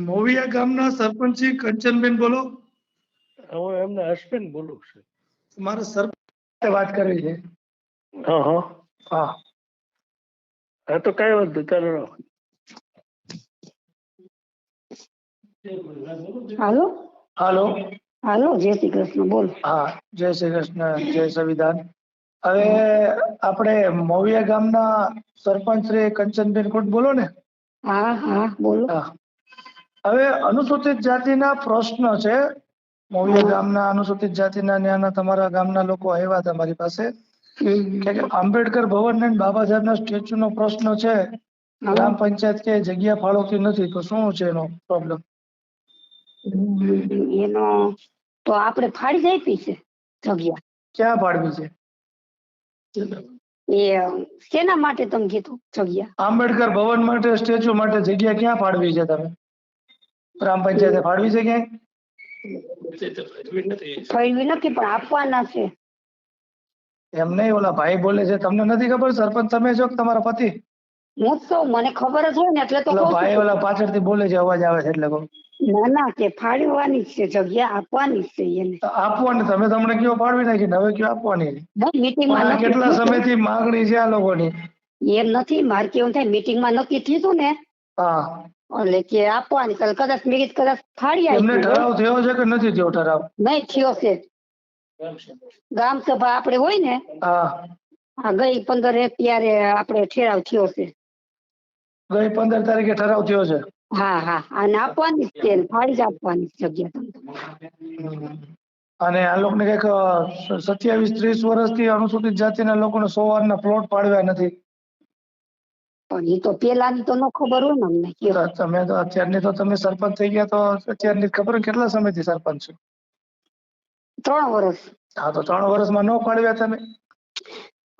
મોવિયા ગામના સરપંચી કંચનબેન બોલો. હું એમના હસબન્ડ બોલું છું. મારે સરપંચ વાત કરવી છે. હા હા હા હા, તો કઈ વાંધો ચાલો. હાલો હાલો. હાલો, જય શ્રી કૃષ્ણ. બોલ. હા, જય શ્રી કૃષ્ણ, જય સંવિધાન. હવે આપણે મોવિયા ગામના સરપંચ શ્રી કંચનબેન કોટ બોલો ને. હા હા બોલો. હા. હવે અનુસૂચિત જાતિના પ્રશ્ન છે. મોવિયા હા. ગામના અનુસૂચિત જાતિના ન્યાના તમારા ગામના લોકો આવ્યા હતા મારી પાસે હમ. કે આંબેડકર ભવન અને બાબા સાહેબના સ્ટેચ્યુ નો પ્રશ્ન છે. હા. ગ્રામ પંચાયત કે જગ્યા ફાળવતી નથી, તો શું છે એનો પ્રોબ્લેમ? એનો તો આપણે ફાડી આપી છે જગ્યા. ક્યાં ફાળવી છે? એ શેના માટે તમે કીધું જગ્યા? આંબેડકર ભવન માટે, સ્ટેચ્યુ માટે જગ્યા ક્યાં ફાળવી છે તમે? ગ્રામ પંચાયતે ફાળવી છે ક્યાંય? ફાળવી નથી, પણ આપવાના છે. એમ નહીં, ઓલા ભાઈ બોલે છે, તમને નથી ખબર? સરપંચ તમે છો કે તમારા પતિ? હું જ કહું, મને ખબર જ હોય ને એટલે તો ઓલા કહું ભાઈ છું. ઓલા પાછળથી બોલે છે, અવાજ આવે છે એટલે કહું. ના ના, કે ફાળવવાની જ છે જગ્યા, આપવાની જ છે એને. તો આપવાની, તમે તમને કયો ફાળવી નાખી, હવે કયો આપવાની છે. ભાઈ પણ મીટિંગમાં આ નક્કી કેટલા થયું સમયથી માંગણી છે આ લોકોની. એમ નથી, મારે કેવું થાય, મીટિંગમાં નક્કી થયું હતું ને હા, એટલે કે આપવાની, કદાચ મિનિટ કદાચ ફાડી એમને આવી હોય. ઠરાવ થયો છે કે નથી થયો ઠરાવ? નહીં થયો છે. ગ્રામ સભા આપણે હોય ને, હા, આ ગઈ 15 ત્યારે આપણે ઠેરાવ થયો છે. ગઈ 15 તારીખે ઠરાવ થયો છે. હા હા, અને આપવાની જ છે, ફાળી જ આપવાની જ જગ્યા તમને. અને આ લોકોને કઈક 27-30 વર્ષથી અનુસૂચિત જાતિના લોકોને 100 વારના પ્લોટ પાડવ્યા નથી. પણ એ તો પેલાની તો ન ખબર હોય ને અમને. તો તમે તો અત્યારની તો તમે સરપંચ થઈ ગયા, તો અત્યારની ખબર કેટલા સમયથી સરપંચ છો? 3 વર્ષ. હા, તો 3 વર્ષમાં ન પાડવ્યા તમે?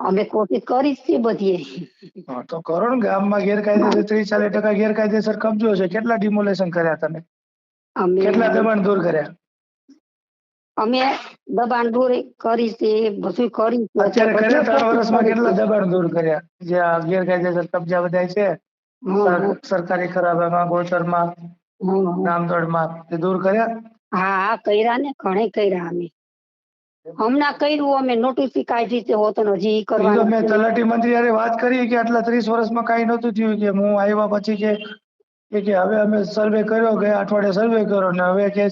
અમે કોશિશ કરી છે બધી. હા, તો કરો ને. ગામમાં ગેરકાયદેસર 30-40% ગેરકાયદેસર કબજો છે. કેટલા ડિમોલેશન કર્યા તમે? અમે કેટલા દબાણ દૂર કર્યા? અમે દબાણ દૂર કરી છે, બધું કરી છે. અત્યારે કર્યા 3 કોશિશ વર્ષમાં કરી છે. કેટલા દબાણ દૂર કર્યા? જે આ ગેરકાયદેસર કબજા બધા છે હા સરકારી ખરાબામાં, ગોચરમાં, હા નામદોડમાં, તે દૂર કર્યા? હા હા, કર્યા ને, ઘણે કર્યા અમે. હમણાં કર્યું, અમે નોટિસ કાઢી છે, હોતો હજી એ તો કરવાના મેં છે. તલાટી મંત્રી હારે વાત કરી કે આટલા 30 વર્ષમાં કાંઈ નહોતું થયું, કે હું આવ્યા પછી કે હવે અમે સર્વે કર્યો, ગયા અઠવાડિયે સર્વે કર્યો, ને હવે કે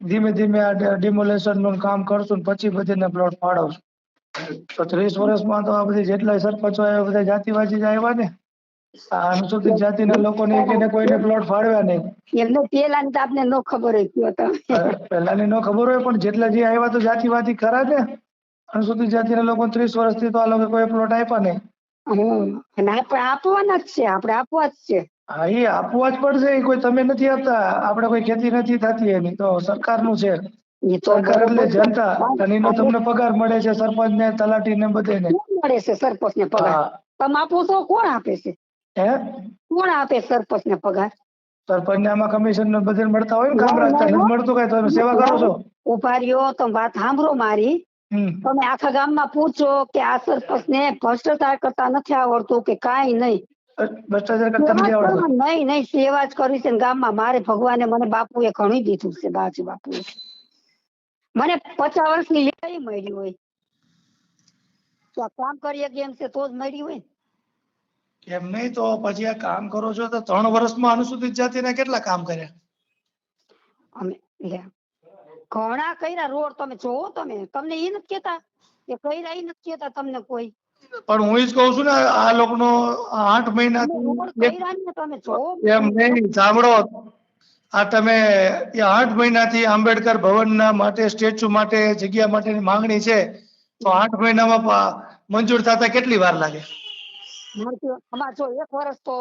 ધીમે ધીમે આ ડિમોલેશન નું કામ કરશું ને પછી બધીને પ્લોટ ફાળવશું. તો 30 વર્ષમાં તો આ બધી જેટલા સરપંચો આવ્યા બધા જાતિવાદી જ આવ્યા ને. આ અનુસૂચિત જાતિના લોકોને એકને કોઈને પ્લોટ ફાળવ્યા નહીં. એમને પેલા તો આપને ન ખબર હોય કયો તમે. પહેલાની ન ખબર હોય, પણ જેટલા જે આવ્યા તો જાતિવાદી ખરા ને. અનુસૂચિત જાતિના લોકો 30 વર્ષથી તો આ લોકો કોઈ પ્લોટ આપ્યા નહીં. અને આપણે આપવાના જ છે, આપણે આપવા જ છે. હા, એ આપવા જ પડશે. કોઈ તમે નથી આપતા, આપણે કોઈ ખેતી નથી થતી એની, તો સરકારનું છે. એ તો સરકાર એટલે બરોબર છે. જનતા, અને એનો તમને પગાર મળે છે, સરપંચ ને, તલાટી ને, બધેને. કોણ મળે છે સરપંચ ને પગાર? હા. તમે આપો છો? કોણ આપે છે? હે? કોણ આપે સરપંચ ને પગાર? સરપંચ ને આમાં કમિશન ને બધે મળતા હોય ને, કામ રાખતા નથી મળતું. કઈ તમે સેવા કરો છો? ઉભા રહ્યો, તમે વાત સાંભળો મારી. તમે આખા ગામમાં પૂછો કે આ સરપંચ ને ભ્રષ્ટાચાર કરતા નથી આવડતું કે કાંઈ નહીં. ભ્રષ્ટાચાર કરતા નથી આવડતું. નહીં નહીં, સેવા જ કરી છે ગામમાં. મારે ભગવાને મને બાપુએ ઘણું દીધું છે. બાપુએ મને 50 વર્ષની લિંબાઈ મળી હોય તો આ કામ કરીએ કેમ છે તો જ મળી હોય. એમ નહીં તો પછી આ કામ કરો છો તો 3 વર્ષમાં અનુસૂચિત જાતિના કેટલા કામ કર્યા? અમે ઘણા કર્યા રોડ. તમે જોવો, તમને એ નથી કેતા કે કર્યા? એ નથી કેતા તમને કોઈ. પણ હું જ કઉ છું ને, આ લોકોનો 8 મહિનાથી રોડ કર્યા ને તમે જોવો. એમ નહીં, સાંભળો. આ તમે 8 મહિનાથી આંબેડકર ભવનના માટે, સ્ટેચ્યુ માટે, જગ્યા માટેની માંગણી છે, તો 8 મહિનામાં મંજૂર થતા કેટલી વાર લાગે? અમારે જો 1 વર્ષ તો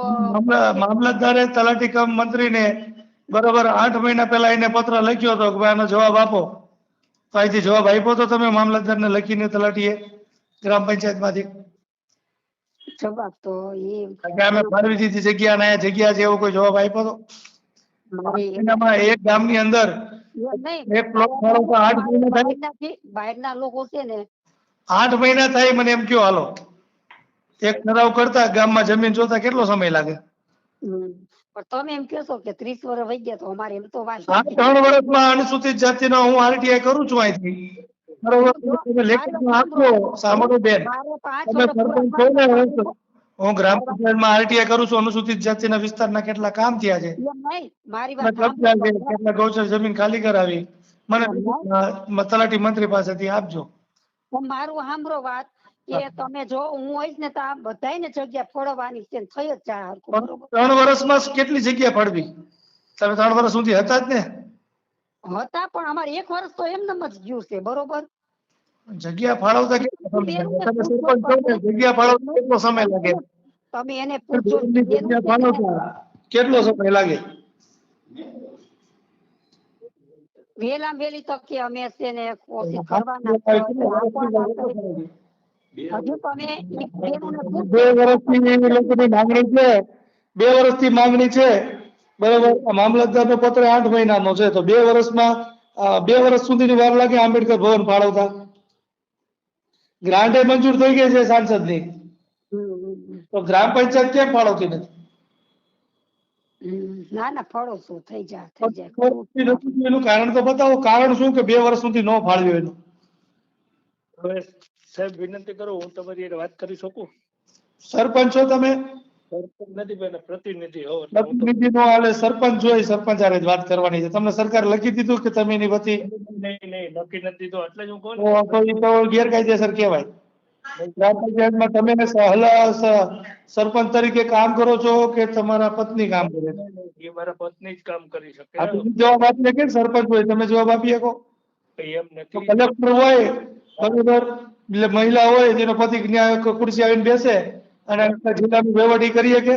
મામલતદારે તલાટી કમ મંત્રીને બરોબર 8 મહિના પહેલા એને પત્ર લખ્યો હતો કે આનો જવાબ આપો. તો અહીંથી જવાબ આપ્યો તો તમે મામલતદારને લખીને તલાટીએ ગ્રામ પંચાયતમાંથી? જવાબ તો અમે ફાળવી દીધી જગ્યા, ને જગ્યા છે, એવો કોઈ જવાબ આપ્યો તો? એક ગામની અંદર એક પ્લોટ ફાળવતા 8 મહિના થાય. બહારના લોકો છે ને 8 મહિના થાય, મને એમ કયો હાલો. એક ઠરાવ કરતા ગામમાં જમીન જોતા કેટલો સમય લાગે? પણ તમે એમ કહેશો કે 30 વર્ષ વહી ગયા તો અમારે એમ તો વાત આ 3 વર્ષમાં અનુસૂચિત જાતિનો હું આરટીઆઈ કરું છું અહીંથી, બરોબર? તમે લેખિતમાં આપો. સાંભળો બેન, મારે 5 તમે વર્ષ પૂરા સરપંચ છો ને, થયા. હું ગ્રામ પંચાયતમાં આરટીઆઈ કરું છું. અનુસૂચિત જાતિના વિસ્તારના કેટલા કામ થયા છે, એમ નહીં, મારી કેટલા વાત કબજા છે, સાંભળો. કેટલા ગૌચર જમીન ખાલી કરાવી, મને તલાટી મંત્રી પાસેથી આપજો. તો મારું સાંભળો વાત કે તમે જો હું હોઈશ ને તો આ બધાયને જગ્યા ફળવાની છે ને થઈ જ જાય હરખું, બરોબર? 3 વર્ષમાં કેટલી જગ્યા ફળવી? તમે 3 વર્ષ સુધી હતા જ ને. હતા પણ અમારે 1 વર્ષ તો એમનેમ જ ગયું છે, બરોબર? જગ્યા ફાળવતા કેટલો સમય લાગે? તમે સરપંચ છો ને, જગ્યા ફાળવતા કેટલો સમય લાગે? તમે એને પૂછજો. જગ્યા ફાળવતા કેટલો સમય લાગે? વહેલા વહેલી તકે અમે છે ને કોશિશ કરવાના છે. હજુ તમે ઈ બેનોને 2 પૂછજો. વર્ષથી લોકોની માંગણી છે, 2 વર્ષથી માંગણી છે, બરોબર? મામલતદારનો પત્ર 8 મહિનાનો છે, તો 2 વર્ષમાં 2 વર્ષ સુધીની વાર લાગે આંબેડકર ભવન ફાળવતા? ગ્રાન્ટે મંજૂર થઈ ગઈ છે સાંસદની, તો ગ્રામ પંચાયત કેમ ફાળવતી નથી? ના ના ફળો શું થઈ જાય એનું કારણ તો બતાવો. કારણ શું કે 2 વર્ષ સુધી ન ફાળવ્યો એનું? હવે સાહેબ વિનંતી કરું, હું તમારી હારે વાત કરી શકું? સરપંચ છો તમે? સરપંચ નથી બેન, પ્રતિનિધિ હો. પ્રતિનિધિ નો હાલે, સરપંચ જોઈ, સરપંચ હારે જ વાત કરવાની છે. તમને સરકાર લખી દીધું કે તમે એની વતી? નહીં, નક્કી નથી તો એટલે જ હું કહું તો ઈ તો ગેરકાયદેસર કહેવાય. ગ્રામ પંચાયતમાં તમે સરપંચ તરીકે કામ કરો છો કે તમારા પત્ની કામ કરે છે? એ મારા પત્ની જ કામ કરી શકે. આ તો જવાબ આપીએ કે સરપંચ હોય તમે જવાબ આપી શકો? એમ તો નથી. કલેક્ટર હોય, બરોબર, એટલે મહિલા હોય જેનો પતિ ન્યાય ખુરશી આવીને બેસે અને આખા જિલ્લાનું વહીવટી કરી શકે?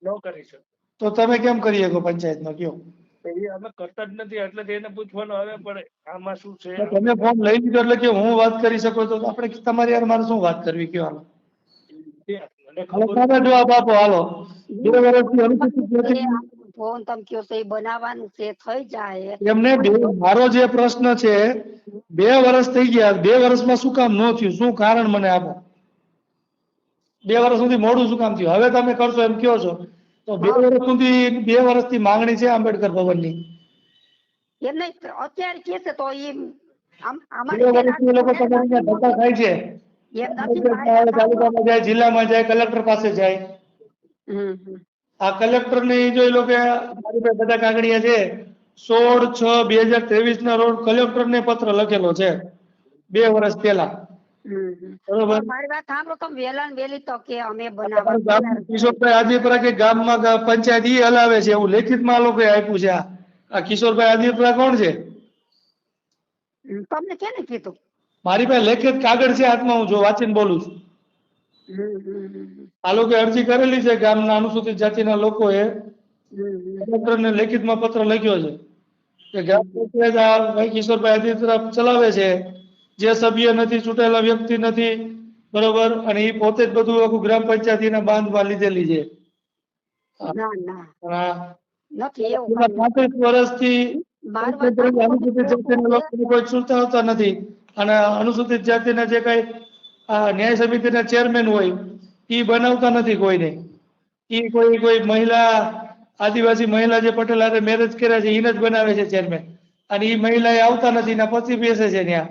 ન કરી શકે. તો તમે કેમ કરી શકો પંચાયતમાં, કયો? એ અમે કરતા જ નથી, એટલે એને પૂછવાનું આવે પડે આમાં શું છે. તો તમે ફોન લઈ લીધો એટલે કે હું વાત કરી શકું, તો આપણે તમારી યાર મારે શું વાત કરવી, કયો? હાલો મને હાલો, ખબર તમે જવાબ આપો. હાલો, 2 વર્ષથી અનુસૂચિત જાતિ ફોન તમે કયો તો એ બનાવવાનું છે, થઈ જાય. એમને મારો જે પ્રશ્ન છે, 2 વર્ષ થઈ ગયા, 2 વર્ષમાં શું કામ ન થયું? શું કારણ મને આપો. 2 વર્ષ સુધી મોડું શું કામ થયું? હવે તમે કરશો એમ કહો છો, તો 2 વર્ષ સુધી 2 વર્ષથી માંગણી છે આંબેડકર ભવનની. એમ નહીં, અત્યારે કે છે તો એ 2 વર્ષથી એ લોકો તમારી ત્યાં ધક્કા ખાય છે. એમ નથી. તાલુકામાં જાય, જિલ્લામાં જાય, કલેક્ટર પાસે જાય. આ કલેક્ટર ને જો એ લોકો, મારી પાસે બધા કાગળિયા છે, 16/6/2023 ના રોજ કલેક્ટર ને પત્ર લખેલો છે, 2 વર્ષ પહેલા. બરોબર. મારી વાત સાંભળો, તમે વહેલા ને વહેલી તકે અમે બનાવવા. કિશોરભાઈ આદિપુરા કે ગામમાં પંચાયત ઈ હલાવે છે એવું લેખિતમાં આ લોકોએ આપ્યું છે. આ કિશોરભાઈ આદિપુરા કોણ છે? તમને કેને કીધું? મારી પાસે લેખિત કાગળ છે હાથમાં, હું જો વાંચીને બોલું છું. આ લોકોએ અરજી કરેલી છે, ગામના અનુસૂચિત જાતિના લોકોએ કલેક્ટરને લેખિતમાં પત્ર લખ્યો છે કે ગ્રામ પંચાયત આ ભાઈ કિશોરભાઈ આદિપુરા ચલાવે છે, જે સભ્ય નથી, ચૂંટાયેલા વ્યક્તિ નથી, બરોબર, અને એ પોતે જ બધું આખું ગ્રામ પંચાયતીના બાંધમાં લીધેલી છે. ના ના હા, નથી એવું. 35 વર્ષથી અનુસૂચિત જાતિના લોકોને કોઈ ચૂંટતા હોતા નથી, અને અનુસૂચિત જાતિના જે કઈ ન્યાય સમિતિના ચેરમેન હોય ઈ બનાવતા નથી કોઈને. ઈ કોઈ મહિલા, આદિવાસી મહિલા જે પટેલ હારે મેરેજ કર્યા છે એને જ બનાવે છે ચેરમેન, અને ઈ મહિલા એ આવતા નથી, એના પતિ બેસે છે ત્યાં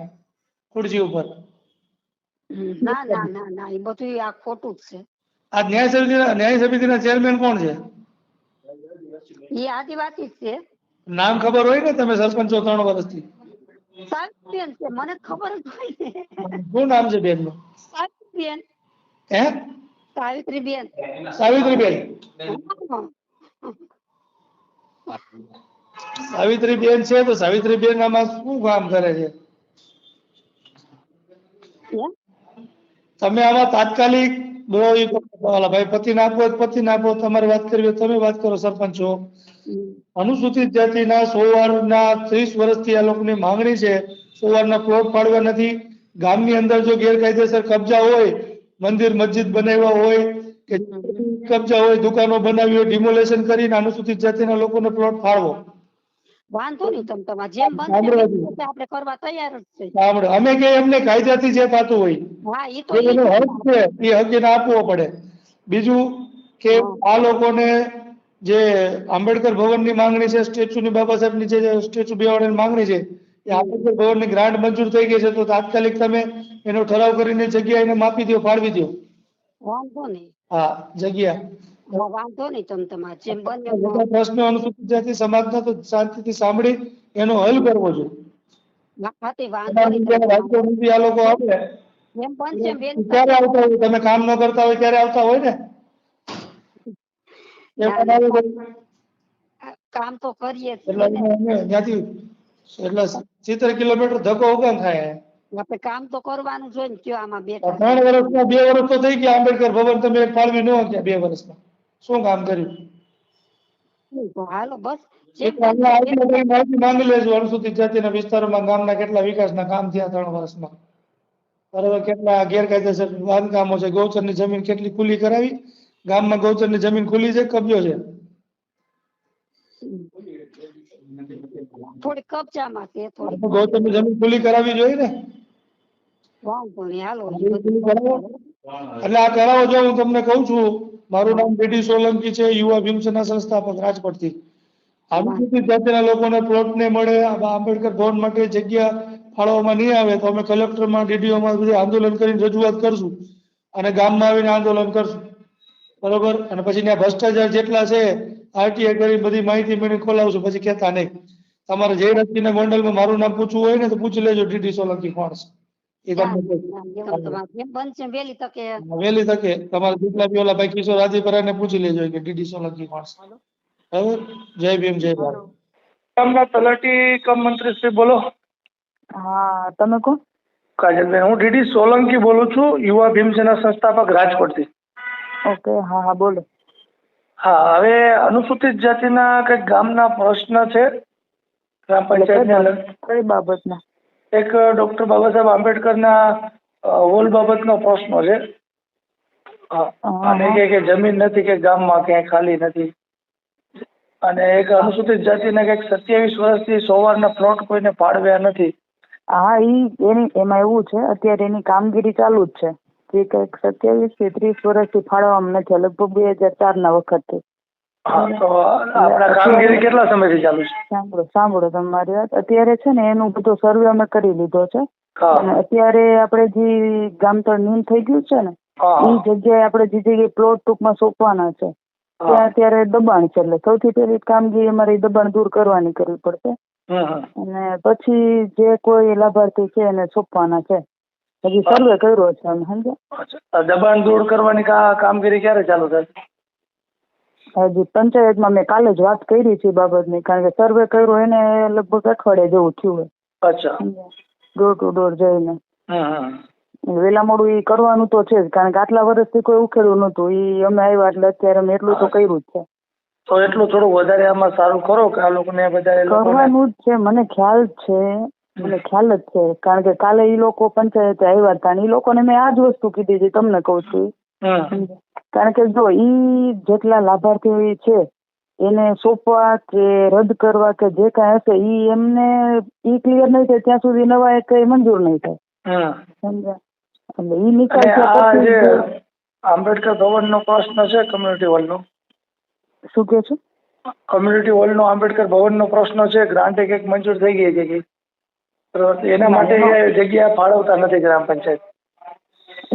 ખુરશી ઉપર. ના ના ના ના, એ બધું આ ખોટું જ છે. આ ન્યાય સમિતિના ચેરમેન કોણ છે? એ આદિવાસી જ છે. નામ ખબર હોય ને? તમે સરપંચ છો 3 વર્ષથી. સાવિત્રીબેન છે, મને ખબર જ હોય ને. શું નામ છે બેન નું? સાવિત્રીબેન. હે? સાવિત્રીબેન. સાવિત્રીબેન. સાવિત્રીબેન છે, તો સાવિત્રીબેન આમાં શું કામ કરે છે? તમે આમાં તાત્કાલિક ભાઈ પતિને આપો, પતિને આપો, તમારે વાત કરવી હોય તમે વાત કરો, સરપંચ છો. અનુસૂચિત જાતિના 16 ના 30 વર્ષથી આ લોકોની માંગણી છે, 16 ના પ્લોટ પાડવા નથી. ગામની અંદર જો ગેરકાયદેસર કબજા હોય, મંદિર મસ્જિદ બનાવ્યા હોય કે કબજા હોય, દુકાનો બનાવી હોય, ડિમોલેશન કરીને અનુસૂચિત જાતિના લોકોને પ્લોટ ફાળવો. વાંધો નહીં, તમે તમારે જેમ બનશે આપણે કરવા તૈયાર જ છે. અમે કે એમને કાયદાથી જે થતું હોય, હા, ઈ તો એનો હક છે, એ હક એને આપવો પડે. બીજું કે આ લોકોને જે આંબેડકર ભવનની માંગણી છે, સ્ટેચ્યુની બાબા સાહેબની જે સ્ટેચ્યુ બેસાડવાની માંગણી છે, એ આંબેડકર ભવનની ગ્રાન્ટ મંજૂર થઈ ગઈ છે, તો તાત્કાલિક તમે એનો ઠરાવ કરીને જગ્યા એને માપી દો, ફાળવી દો. વાંધો નહીં. હા, જગ્યા. વાંધો નહીં, તમે તમારે જેમ બને બધા પ્રશ્નો અનુસૂચિત જાતિ સમાજના તો શાંતિથી સાંભળી એનો હલ કરવો જોઈએ. વાંધો નહીં. રાજકોટથી આ લોકો આવે જેમ બનશે એમ વહેલી ક્યારે આવતા હોય? તમે કામ ન કરતા હોય ત્યારે આવતા હોય ને? કામ તો કરીએ જ એટલે છીએ ને. ત્યાંથી એટલે 70 કિલોમીટર ધક્કો ઉગામ થાય. આપણે કામ તો કરવાનું જોઈએ ને. કયો આમાં 3 બેઠા વર્ષમાં 2 વર્ષ તો થઈ ગયા. આંબેડકર ભવન તમે ફાળવી ન ગયા 2 વર્ષમાં. શું કામ કર્યું? તો હાલો બસ એક માહિતી માંગી લેજો. અનુસૂચિત જાતિના વિસ્તારોમાં ગામના કેટલા વિકાસના કામ થયા 3 વર્ષમાં, બરાબર? કેટલા ગેરકાયદેસર બાંધકામો છે? ગૌચરની જમીન કેટલી ખુલ્લી કરાવી? ગામમાં ગૌચરની જમીન ખુલ્લી છે, કબજો છે? થોડી કબજામાં છે, થોડી ગૌચરની જમીન ખુલ્લી કરાવવી જોઈએ ને. વાંધો નહીં, હાલો. એટલે આ કરાવો જો. હું તમને કહું છું, મારું નામ ડીડી સોલંકી છે, યુવા ભીમસેના સંસ્થાપક, રાજકોટથી. અનુસૂચિત જાતિના લોકોને પ્લોટ ને મળે, આંબેડકર ભવન માટે જગ્યા ફાળવવામાં નહીં આવે તો અમે કલેક્ટરમાં, ડીડીઓમાં બધું આંદોલન કરીને રજૂઆત કરશું અને ગામમાં આવીને આંદોલન કરશું, બરોબર? અને પછી ત્યાં ભ્રષ્ટાચાર જેટલા છે, આરટીઆઈ કરી બધી માહિતી મેળવી ખોલાવશું. પછી કહેતા નહીં. તમારે જે વ્યક્તિના મંડળમાં મારું નામ પૂછવું હોય ને તો પૂછી લેજો, ડીડી સોલંકી કોણ છે એ તમને જેમ બનશે એમ વહેલી તકે. વહેલી તકે તમારે જેટલા બી ઓલા ભાઈ કિશોર રાજીપરાને પૂછી લેજો કે ડીડી સોલંકી કોણ છે. બરાબર? જય ભીમ, જય ભારત. ગામના તલાટી કમ મંત્રી શ્રી બોલો. હા, તમે કોણ? કાજલબેન, હું ડીડી સોલંકી બોલું છું, યુવા ભીમસેના સંસ્થાપક, રાજકોટથી. ઓકે, હા હા, બોલો. હા, હવે અનુસૂચિત જાતિના કંઈક ગામના પ્રશ્ન છે ગ્રામ પંચાયતની અંદર. કઈ બાબતના? એક ડોક્ટર બાબા સાહેબ આંબેડકરના હોલ બાબતનો પ્રશ્ન છે. અને કે જમીન નથી કે ગામમાં ક્યાંય ખાલી નથી. અને એક અનુસૂચિત જાતિના કંઈક 27 વર્ષથી સોવારના પ્લોટ કોઈને પાડવ્યા નથી. હા, એમાં એવું છે, અત્યારે એની કામગીરી ચાલુ જ છે. જે કંઈક 27 કે 30 વર્ષથી ફાળવવામાં નથી, લગભગ 2004 ના વખતથી. હા, તો આપણા કામગીરી કેટલા સમયથી ચાલુ છે? સાંભળો તમારી વાત. અત્યારે છે ને એનું બધો સર્વે અમે કરી લીધો છે. અને અત્યારે આપણે જે ગામતળ નીમ થઈ ગયું છે ને, એ જગ્યાએ આપણે જે જગ્યાએ પ્લોટ ટૂંકમાં સોંપવાના છે ત્યાં અત્યારે દબાણ છે. એટલે સૌથી પહેલી કામગીરી અમારે દબાણ દૂર કરવાની કરવી પડશે. અને પછી જે કોઈ લાભાર્થી છે એને સોંપવાના છે. હજી સર્વે કર્યો છે અમે, સમજ્યા? દબાણ દૂર કરવાની કામગીરી ક્યારે ચાલુ થશે? હજી પંચાયતમાં મેં કાલે જ વાત કરી છે બાબતની, કારણ કે સર્વે કર્યો એને લગભગ અઠવાડિયે જેવું થયું હોય. અચ્છા. ડોર ટુ ડોર જઈને વેલા મોડું એ કરવાનું તો છે જ, કારણ કે આટલા વર્ષથી કોઈ ઉખેડવું નહોતું. એ અમે આવ્યા એટલે અત્યારે અમે એટલું તો કર્યું જ છે. તો એટલું થોડું વધારે આમાં સારું કરો કે આ લોકોને બધા કરવાનું જ છે. મને ખ્યાલ છે, મને ખ્યાલ જ છે, કારણ કે કાલે એ લોકો પંચાયતે આવ્યા હતા અને એ લોકોને મેં આ જ વસ્તુ કીધી છે, તમને કહું છું. કારણ કે જો ઈ જેટલા લાભાર્થી છે એને સોંપવા કે રદ કરવા કે જે કાંઈ હશે ઈ એમને ઈ ક્લિયર નહીં થાય ત્યાં સુધી નવા એક મંજૂર નહીં થાય. સમજ્યા? એટલે ઈ નિકાલ આંબેડકર ભવનનો પ્રશ્ન છે કમ્યુનિટી હોલનો. શું કે છો? કમ્યુનિટી હોલનો આંબેડકર ભવનનો પ્રશ્ન છે. ગ્રાન્ટ એક મંજૂર થઈ ગઈ છે કે એના માટે જગ્યા ફાળવતા નથી ગ્રામ પંચાયત.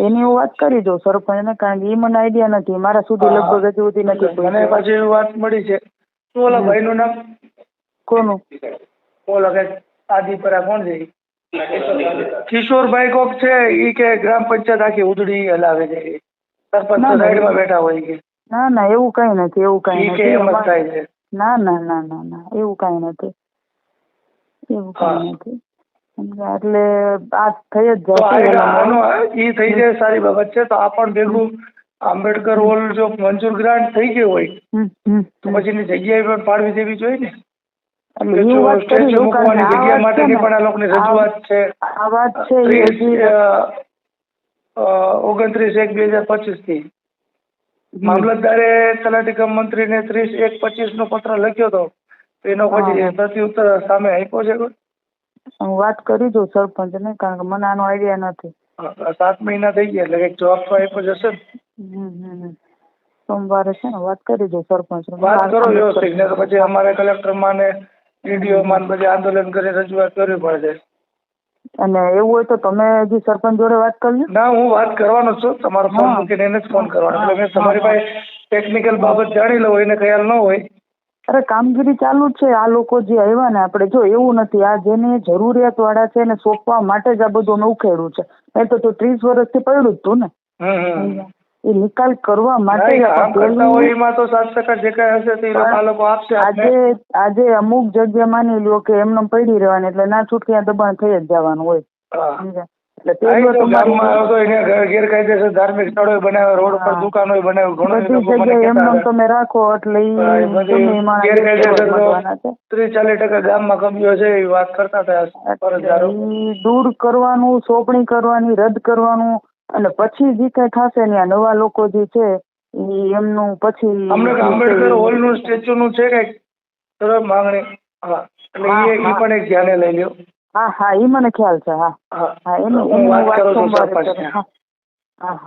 એની હું વાત કરી દઉં સરપંચને, કારણ કે એ મને આઈડિયા નથી, મારા સુધી લગભગ હજુ સુધી નથી. મને પાછી એવી વાત મળી છે. શું ઓલા ભાઈનું નામ? કોનું? ઓલા કઈક આદિપરા કોણ છે? કિશોરભાઈ કોક છે. ઈ કે ગ્રામ પંચાયત આખી ઉધડી હલાવે છે, સરપંચ સાઈડમાં બેઠા હોય કે. ના ના, એવું કઈ નથી, એવું કઈ નથી. એમ જ થાય છે. ના ના ના ના ના, એવું કઈ નથી, એવું કઈ નથી. એટલે આ થઈ જ જાય. ઈ થઈ જાય સારી બાબત છે. તો આ પણ ભેગું આંબેડકર હોલ જો મંજૂર ગ્રાન્ટ થઈ ગઈ હોય તો પછીની જગ્યાએ પણ ફાળવી દેવી જોઈએ ને. જગ્યા માટેની પણ આ લોકોની રજૂઆત છે. આ વાત છે 29/1/2025 થી મામલતદારે તલાટી કમ મંત્રીને 30/1/25 નો પત્ર લખ્યો હતો. એનો પછી પ્રત્યુત્તર સામે આપ્યો છે? હું વાત કરી દઉં સરપંચને, કારણ કે મને આનો આઈડિયા નથી. 7 મહિના થઈ ગયા એટલે કઈક જવાબ તો આપ્યો જ હશે ને. સોમવારે છે ને વાત કરી દો સરપંચ વાત કરો વ્યવસ્થિત, ને તો પછી અમારે કલેક્ટરમાં ને ડીડીઓમાં ને બધી આંદોલન કરી રજૂઆત કરવી પડશે. અને એવું હોય તો તમે હજી સરપંચ જોડે વાત કરી લો. ના, હું વાત કરવાનો જ છું. તમારો ફોન મૂકીને એને જ ફોન કરવાનો. એટલે મેં તમારી પાસે ટેકનિકલ બાબત જાણી લઉં, એને ખ્યાલ ન હોય. અરે કામગીરી ચાલુ જ છે. આ લોકો જે આવ્યા ને, આપણે જો એવું નથી, આ જેને જરૂરિયાત વાળા છે એને સોંપવા માટે જ આ બધું અમે ઉખેડ્યું છે. નહીં તો 30 વર્ષથી પડ્યું જ હતું ને. એ નિકાલ કરવા માટે એમાં તો 7% જે કઈ હશે તે આ લોકો આપશે. આજે અમુક જગ્યા માની લ્યો કે એમને પડી રહેવાની, એટલે ના છૂટકે દબાણ થઈ જ જવાનું હોય. ગેરકાયદેસર ધાર્મિક સ્થળો બનાવ્યા, રોડ પર દુકાનો બનાવ્યું, બધી જગ્યાએ એમને તમે રાખો એટલે 30-40% ગામમાં કબ્જો છે એ વાત કરતા હતા. દૂર કરવાનું, સોંપણી કરવાની, રદ કરવાનું, અને પછી જે કઈ થશે ને આ નવા લોકો જે છે એમનું પછી આંબેડકર હોલ નું સ્ટેચ્યુ નું છે કઈક માંગણી, એટલે એ પણ એક ધ્યાને લઈ લ્યો. હા, એ મને ખ્યાલ છે. હા, એની હું વાત કરું છું સરપંચ. હા.